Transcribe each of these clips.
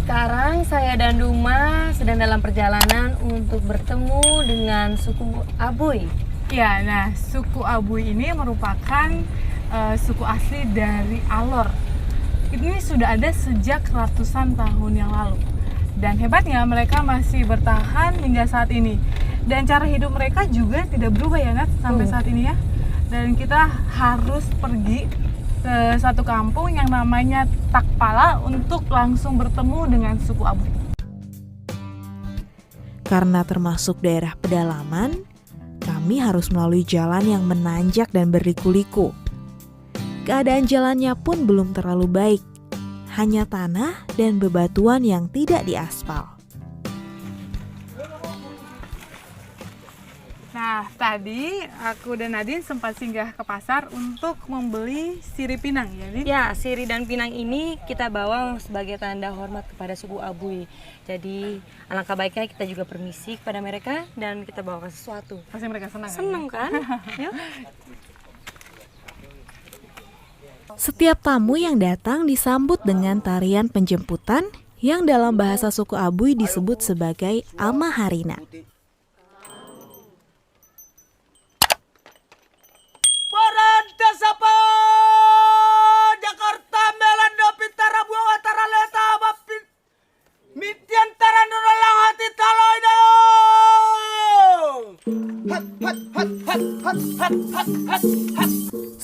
Sekarang saya dan Duma sedang dalam perjalanan untuk bertemu dengan suku Abuy. Ya, nah suku Abuy ini merupakan suku asli dari Alor. Ini sudah ada sejak ratusan tahun yang lalu. Dan hebatnya mereka masih bertahan hingga saat ini. Dan cara hidup mereka juga tidak berubah ya Nat sampai saat ini ya. Dan kita harus pergi ke satu kampung yang namanya Takpala untuk langsung bertemu dengan suku Abuy. Karena termasuk daerah pedalaman, kami harus melalui jalan yang menanjak dan berliku-liku. Keadaan jalannya pun belum terlalu baik, hanya tanah dan bebatuan yang tidak diaspal. Nah, tadi aku dan Nadine sempat singgah ke pasar untuk membeli sirih pinang ya, Din? Ya, sirih dan pinang ini kita bawa sebagai tanda hormat kepada suku Abuy. Jadi, alangkah baiknya kita juga permisi kepada mereka dan kita bawa sesuatu. Pasti mereka senang. Seneng kan? Yuk. Setiap tamu yang datang disambut dengan tarian penjemputan yang dalam bahasa suku Abuy disebut sebagai Amaharina.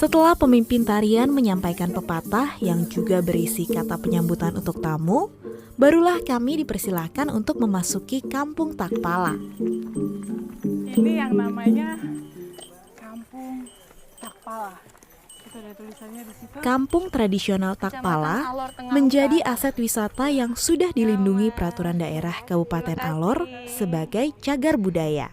Setelah pemimpin tarian menyampaikan pepatah yang juga berisi kata penyambutan untuk tamu, barulah kami dipersilahkan untuk memasuki kampung Takpala. Ini yang namanya Kampung Takpala. Kita ada tulisannya di situ. Kampung tradisional Takpala menjadi aset wisata yang sudah dilindungi peraturan daerah Kabupaten Alor sebagai cagar budaya.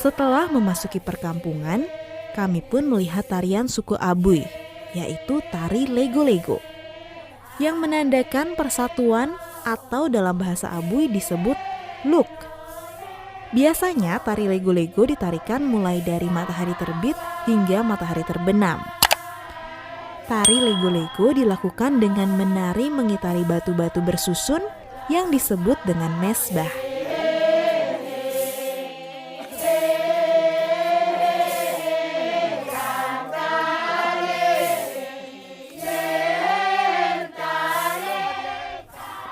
Setelah memasuki perkampungan, kami pun melihat tarian suku Abuy, yaitu tari lego-lego, yang menandakan persatuan atau dalam bahasa Abuy disebut luk. Biasanya tari lego-lego ditarikan mulai dari matahari terbit hingga matahari terbenam. Tari lego-lego dilakukan dengan menari mengitari batu-batu bersusun yang disebut dengan mesbah.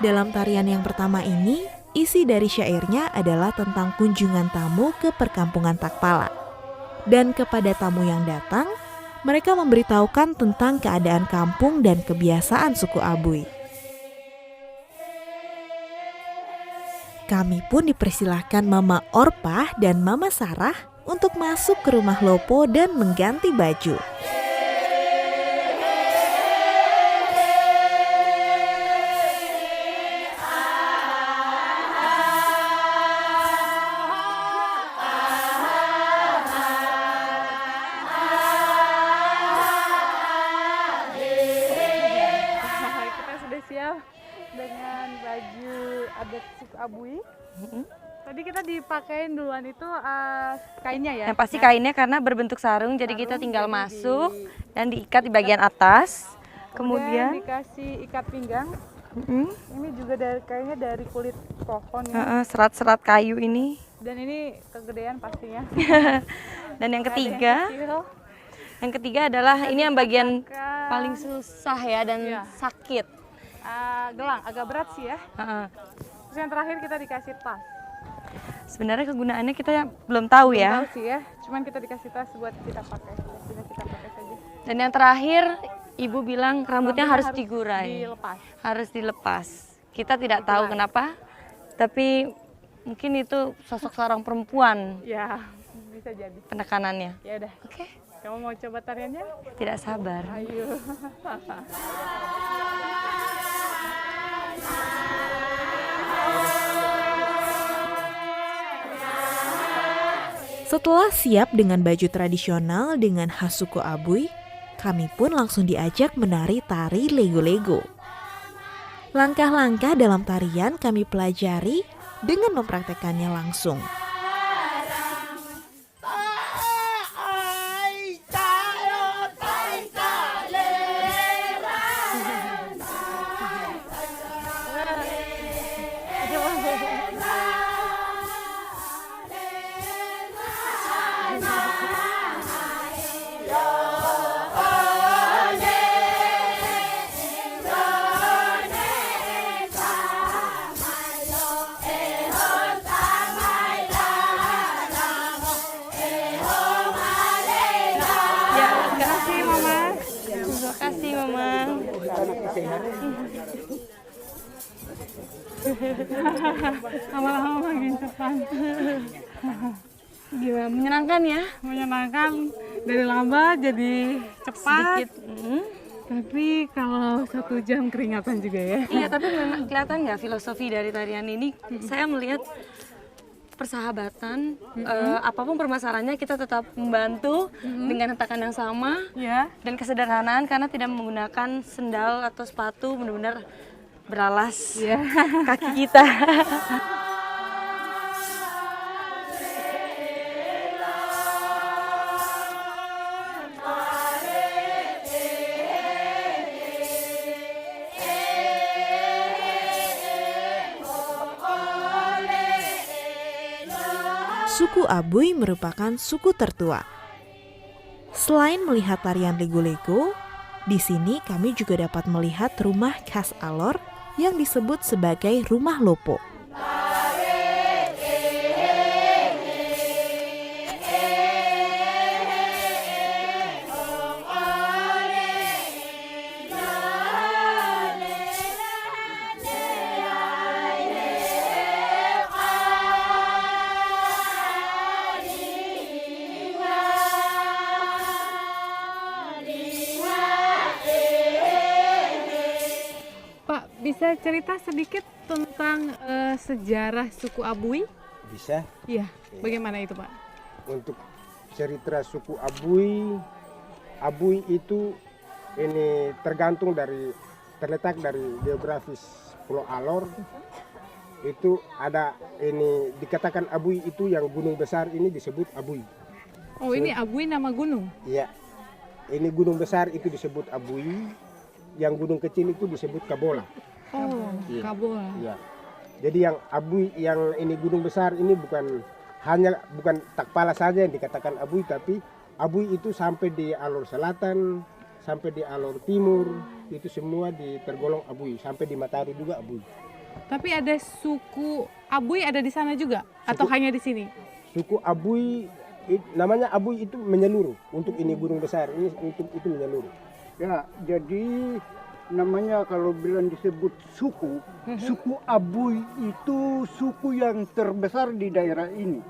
Dalam tarian yang pertama ini, isi dari syairnya adalah tentang kunjungan tamu ke perkampungan Takpala. Dan kepada tamu yang datang, mereka memberitahukan tentang keadaan kampung dan kebiasaan suku Abuy. Kami pun dipersilahkan Mama Orpah dan Mama Sarah untuk masuk ke rumah Lopo dan mengganti baju. Dengan baju adat suku Abuy. Tadi kita dipakein duluan itu kainnya ya? Yang pasti kainnya karena berbentuk sarung, jadi kita tinggal masuk dan diikat di bagian atas. Kemudian dikasih ikat pinggang. Ini juga kayaknya dari kulit pohon ya. Serat-serat kayu ini. Dan ini kegedean pastinya. Dan yang ketiga adalah ini yang bagian paling susah ya dan sakit. Gelang, agak berat sih ya. Terus yang terakhir kita dikasih tas. Sebenarnya kegunaannya kita belum tahu ya. Belum tahu sih ya, cuman kita dikasih tas buat kita pakai. Kita pakai saja. Dan yang terakhir, ibu bilang rambutnya harus digurai. Harus dilepas. Kita tidak tahu kenapa, tapi mungkin itu sosok seorang perempuan. Ya, bisa jadi. Penekanannya. Ya udah. Oke. Kamu mau coba tariannya? Tidak sabar. Ayo. Setelah siap dengan baju tradisional dengan khas suku Abuy, kami pun langsung diajak menari tari lego-lego. Langkah-langkah dalam tarian kami pelajari dengan mempraktekannya langsung. kasih Mama. Terima kasih Mama. Lama-lama makin cepat. Gimana, menyenangkan ya? Menyenangkan, dari lambat jadi cepat. Sedikit. Tapi kalau 1 jam keringatan juga ya. Iya, tapi memang kelihatan nggak filosofi dari tarian ini? Saya melihat persahabatan, apapun permasalahannya kita tetap membantu dengan hentakan yang sama Ya. dan kesederhanaan karena tidak menggunakan sendal atau sepatu, benar-benar beralas kaki kita. Suku Abui merupakan suku tertua. Selain melihat tarian lego-lego, di sini kami juga dapat melihat rumah khas Alor yang disebut sebagai rumah lopo. Pak, bisa cerita sedikit tentang sejarah suku Abui? Bisa. Iya, bagaimana itu Pak? Untuk cerita suku Abui, Abui itu ini terletak dari geografis Pulau Alor. Itu ada ini dikatakan Abui itu yang gunung besar ini disebut Abui. Oh, ini Abui nama gunung? Iya. Ini gunung besar itu disebut Abui, yang gunung kecil itu disebut Kabola. Oh, Iya. Kabola. Iya. Jadi yang Abui yang ini gunung besar ini bukan Takpala saja yang dikatakan Abui, tapi Abui itu sampai di Alor Selatan, sampai di Alor Timur, itu semua tergolong Abui, sampai di Mataru juga Abui. Tapi ada suku Abui ada di sana juga atau hanya di sini? Suku Abui namanya Abui itu menyeluruh untuk ini gunung besar ini untuk itu menyeluruh. Ya, jadi namanya kalau bilang disebut suku, suku Abui itu suku yang terbesar di daerah ini.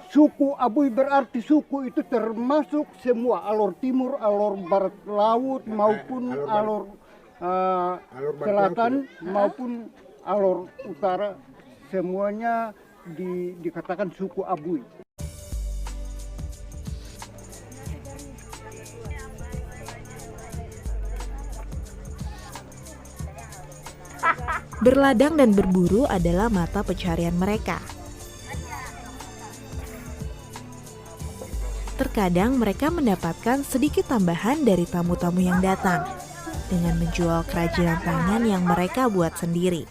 Suku Abui berarti suku itu termasuk semua Alor Timur, Alor Barat Laut maupun Alor Selatan maupun Alor Utara, semuanya dikatakan suku Abui. Berladang dan berburu adalah mata pencarian mereka. Terkadang mereka mendapatkan sedikit tambahan dari tamu-tamu yang datang dengan menjual kerajinan tangan yang mereka buat sendiri.